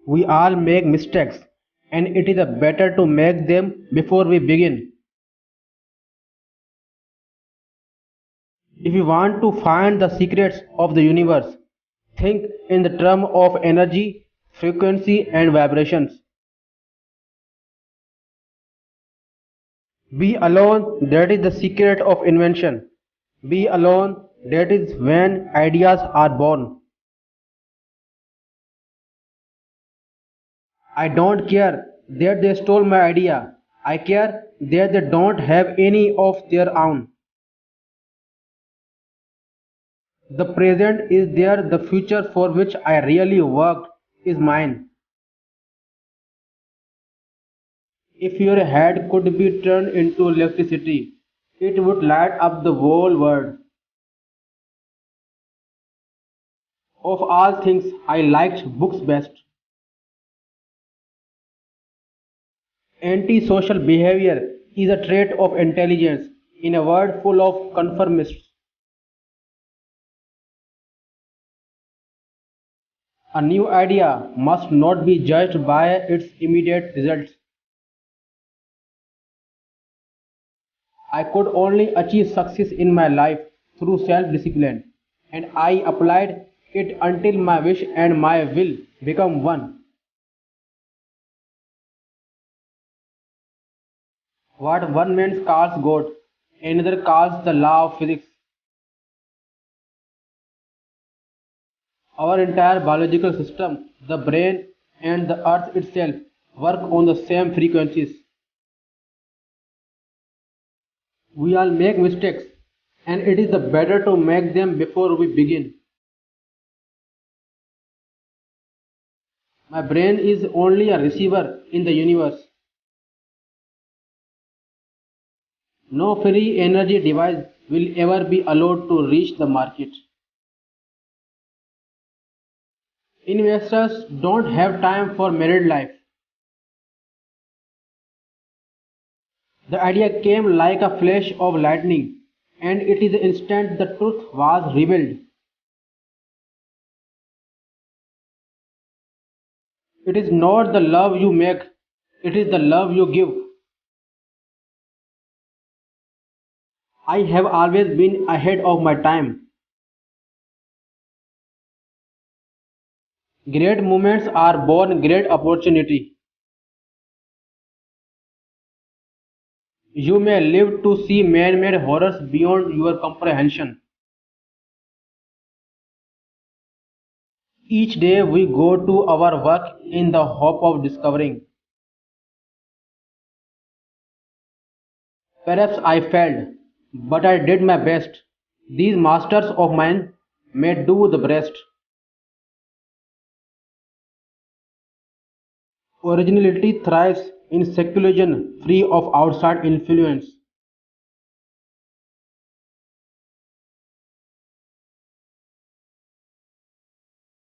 We all make mistakes, and it is better to make them before we begin. If you want to find the secrets of the universe, think in the term of energy, frequency, and vibrations. Be alone, that is the secret of invention. Be alone, that is when ideas are born. I don't care that they stole my idea. I care that they don't have any of their own. The present is there, the future for which I really worked is mine. If your head could be turned into electricity, it would light up the whole world. Of all things, I liked books best. Antisocial behavior is a trait of intelligence in a world full of conformists. A new idea must not be judged by its immediate results. I could only achieve success in my life through self discipline, and I applied it until my wish and my will become one. What one man calls God, another calls the law of physics. Our entire biological system, the brain and the earth itself, work on the same frequencies. We all make mistakes, and it is the better to make them before we begin. My brain is only a receiver in the universe. No free energy device will ever be allowed to reach the market. Investors don't have time for married life. The idea came like a flash of lightning, and it is the instant the truth was revealed. It is not the love you make, it is the love you give. I have always been ahead of my time. Great moments are born great opportunity. You may live to see man-made horrors beyond your comprehension. Each day we go to our work in the hope of discovering. Perhaps I failed, but I did my best. These masters of mine may do the rest. Originality thrives in seclusion, free of outside influence.